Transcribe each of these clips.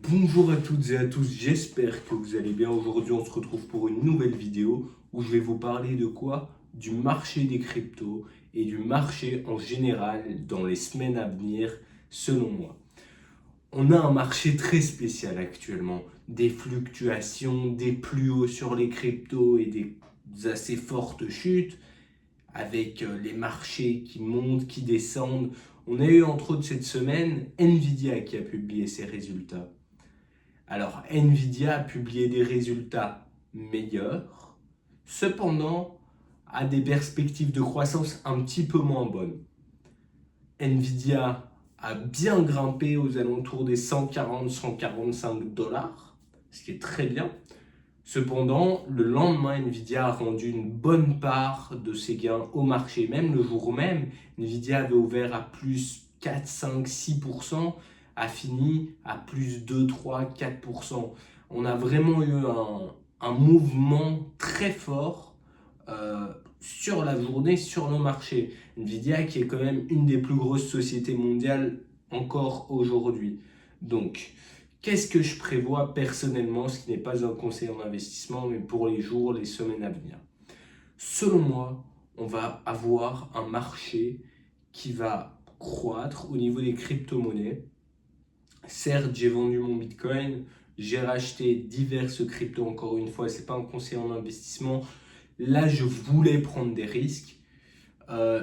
Bonjour à toutes et à tous, j'espère que vous allez bien. Aujourd'hui, on se retrouve pour une nouvelle vidéo où je vais vous parler de quoi? Du marché des cryptos et du marché en général dans les semaines à venir, selon moi. On a un marché très spécial actuellement, des fluctuations, des plus hauts sur les cryptos et des assez fortes chutes, avec les marchés qui montent, qui descendent. On a eu entre autres cette semaine Nvidia qui a publié ses résultats. Alors, Nvidia a publié des résultats meilleurs, cependant a des perspectives de croissance un petit peu moins bonnes. Nvidia a bien grimpé aux alentours des 140-145 dollars, ce qui est très bien. Cependant, le lendemain, Nvidia a rendu une bonne part de ses gains au marché. Même le jour même, Nvidia avait ouvert à plus 4, 5, 6%, a fini à plus 2, 3, 4%. On a vraiment eu un mouvement très fort sur la journée, sur le marché. Nvidia qui est quand même une des plus grosses sociétés mondiales encore aujourd'hui. Donc, qu'est-ce que je prévois personnellement, ce qui n'est pas un conseil en investissement, mais pour les jours, les semaines à venir? Selon moi, on va avoir un marché qui va croître au niveau des crypto-monnaies. Certes, j'ai vendu mon Bitcoin, j'ai racheté diverses cryptos, encore une fois, ce n'est pas un conseil en investissement. Là, je voulais prendre des risques.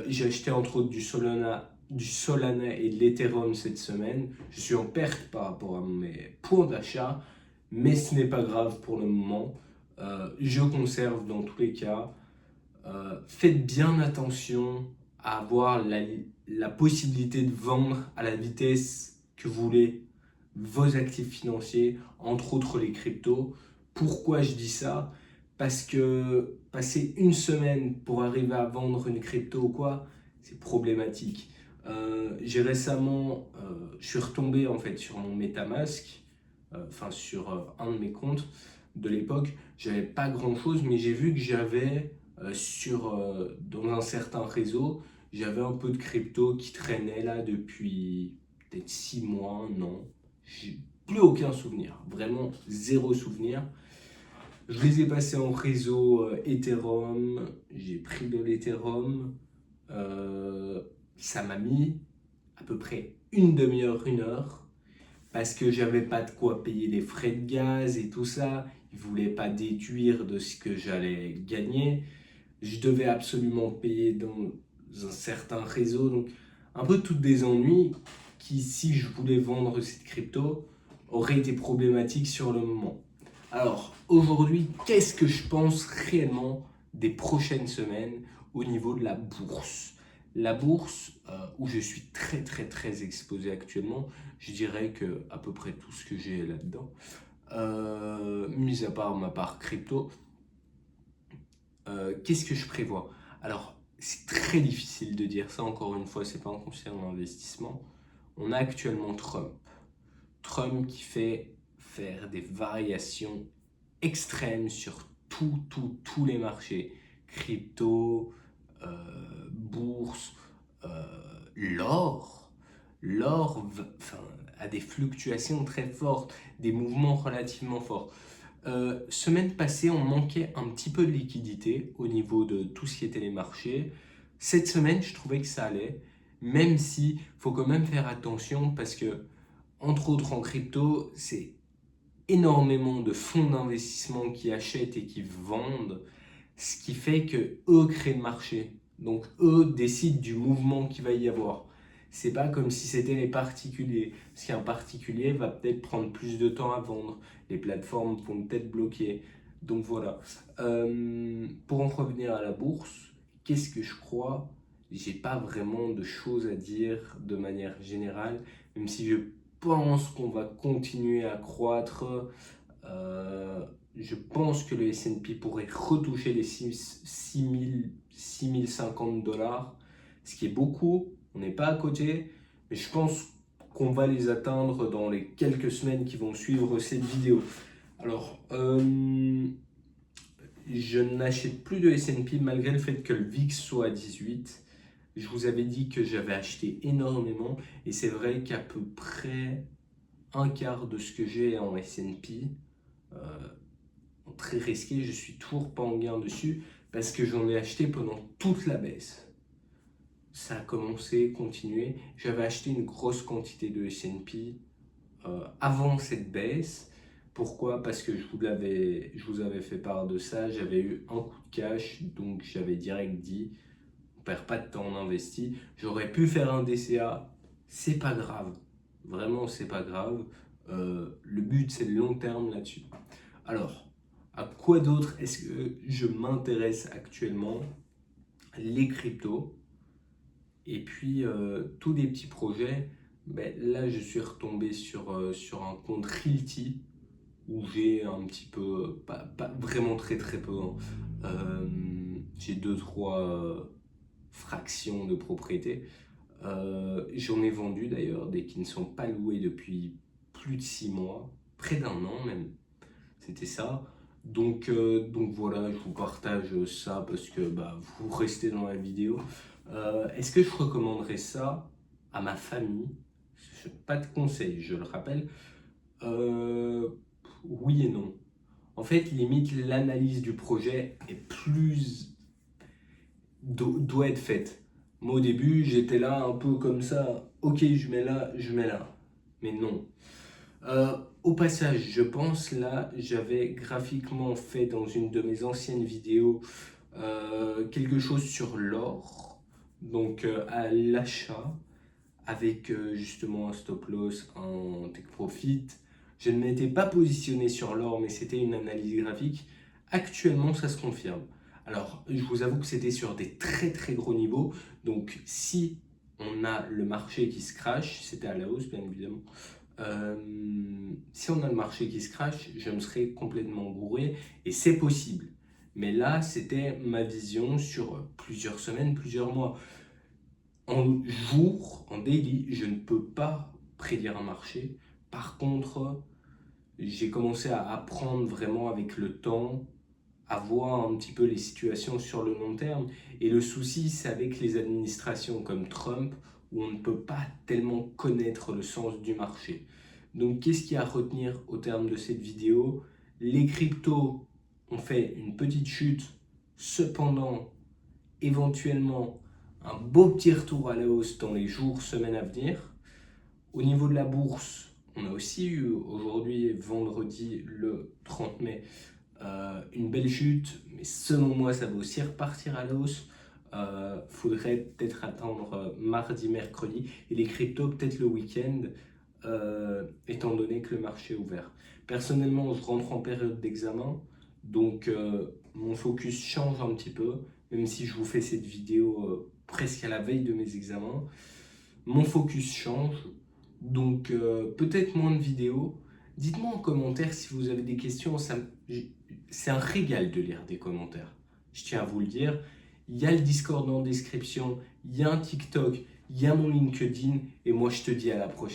J'ai acheté entre autres du Solana et de l'Ethereum cette semaine. Je suis en perte par rapport à mes points d'achat, mais ce n'est pas grave pour le moment. Je conserve dans tous les cas. Faites bien attention à avoir la possibilité de vendre à la vitesse que vous voulez vos actifs financiers, entre autres les cryptos. Pourquoi je dis ça? Parce que passer une semaine pour arriver à vendre une crypto ou quoi, c'est problématique. J'ai récemment, je suis retombé en fait sur mon MetaMask, enfin sur un de mes comptes de l'époque. J'avais pas grand chose, mais j'ai vu que j'avais dans un certain réseau, j'avais un peu de crypto qui traînait là depuis peut-être 6 mois, un an. J'ai plus aucun souvenir, vraiment zéro souvenir. Je les ai passés en réseau Ethereum, j'ai pris de l'Ethereum. Euh, Ça m'a mis à peu près une demi-heure, une heure, parce que j'avais pas de quoi payer les frais de gaz et tout ça. Ils voulaient pas déduire de ce que j'allais gagner. Je devais absolument payer dans un certain réseau. Donc, un peu toutes des ennuis qui, si je voulais vendre cette crypto, auraient été problématiques sur le moment. Alors, aujourd'hui, qu'est-ce que je pense réellement des prochaines semaines au niveau de la bourse? La bourse, où je suis très très très exposé actuellement, je dirais que à peu près tout ce que j'ai là-dedans, mis à part ma part crypto, qu'est-ce que je prévois? Alors, c'est très difficile de dire ça, encore une fois, c'est pas un conseil en investissement. On a actuellement Trump. Trump qui fait faire des variations extrêmes sur tous les marchés. Crypto, bourse, l'or. Enfin, a des fluctuations très fortes, des mouvements relativement forts. Semaine passée, on manquait un petit peu de liquidité au niveau de tout ce qui était les marchés. Cette semaine, je trouvais que ça allait, même si faut quand même faire attention parce que, entre autres en crypto, c'est énormément de fonds d'investissement qui achètent et qui vendent, ce qui fait que eux créent le marché. Donc eux décident du mouvement qu'il va y avoir. C'est pas comme si c'était les particuliers. Parce qu'un particulier va peut-être prendre plus de temps à vendre. Les plateformes vont peut-être bloquer. Donc voilà. Pour en revenir à la bourse, qu'est-ce que je crois? J'ai pas vraiment de choses à dire de manière générale, même si je pense qu'on va continuer à croître. Euh, je pense que le S&P pourrait retoucher les 6050 dollars, ce qui est beaucoup. On n'est pas à côté, mais je pense qu'on va les atteindre dans les quelques semaines qui vont suivre cette vidéo. Alors, je n'achète plus de S&P malgré le fait que le VIX soit à 18. Je vous avais dit que j'avais acheté énormément et c'est vrai qu'à peu près un quart de ce que j'ai en S&P. Très risqué, je suis toujours pas en gain dessus parce que j'en ai acheté pendant toute la baisse. Ça a commencé, continué. J'avais acheté une grosse quantité de S&P avant cette baisse. Pourquoi? Parce que je vous avais fait part de ça. J'avais eu un coup de cash, donc j'avais direct dit, on perd pas de temps, on investit. J'aurais pu faire un DCA, c'est pas grave. Vraiment, c'est pas grave. Le but, c'est le long terme là-dessus. Alors, à quoi d'autre est-ce que je m'intéresse actuellement? Les cryptos. Et puis, tous des petits projets. Ben, là, je suis retombé sur un compte Realty où j'ai un petit peu, pas vraiment très très peu, hein. J'ai 2-3 fractions de propriété. J'en ai vendu d'ailleurs, des qui ne sont pas loués depuis plus de 6 mois, près d'un an même. C'était ça. Donc voilà, je vous partage ça parce que bah, vous restez dans la vidéo. Est-ce que je recommanderais ça à ma famille? Pas de conseil, je le rappelle. Oui et non. En fait, limite, l'analyse du projet est doit être faite. Moi, au début, j'étais là un peu comme ça. Ok, je mets là, je mets là. Mais non. Au passage, je pense là, j'avais graphiquement fait dans une de mes anciennes vidéos quelque chose sur l'or, donc à l'achat, avec justement un stop loss, un take profit. Je ne m'étais pas positionné sur l'or, mais c'était une analyse graphique. Actuellement, ça se confirme. Alors, je vous avoue que c'était sur des très très gros niveaux. Donc, si on a le marché qui se crache, c'était à la hausse bien évidemment. Si on a le marché qui se crache, je me serais complètement gouré et c'est possible. Mais là, c'était ma vision sur plusieurs semaines, plusieurs mois. En jour, en daily, je ne peux pas prédire un marché. Par contre, j'ai commencé à apprendre vraiment avec le temps, à voir un petit peu les situations sur le long terme. Et le souci, c'est avec les administrations comme Trump, où on ne peut pas tellement connaître le sens du marché. Donc, qu'est-ce qu'il y a à retenir au terme de cette vidéo? Les cryptos ont fait une petite chute, cependant, éventuellement, un beau petit retour à la hausse dans les jours, semaines à venir. Au niveau de la bourse, on a aussi eu aujourd'hui, vendredi, le 30 mai, une belle chute, mais selon moi, ça va aussi repartir à la hausse. Faudrait peut-être attendre mardi, mercredi, et les cryptos peut-être le week-end, étant donné que le marché est ouvert. Personnellement, je rentre en période d'examen, donc mon focus change un petit peu, même si je vous fais cette vidéo presque à la veille de mes examens. Mon focus change, donc peut-être moins de vidéos. Dites-moi en commentaire si vous avez des questions, c'est un régal de lire des commentaires. Je tiens à vous le dire. Il y a le Discord en description, il y a un TikTok, il y a mon LinkedIn, et moi je te dis à la prochaine.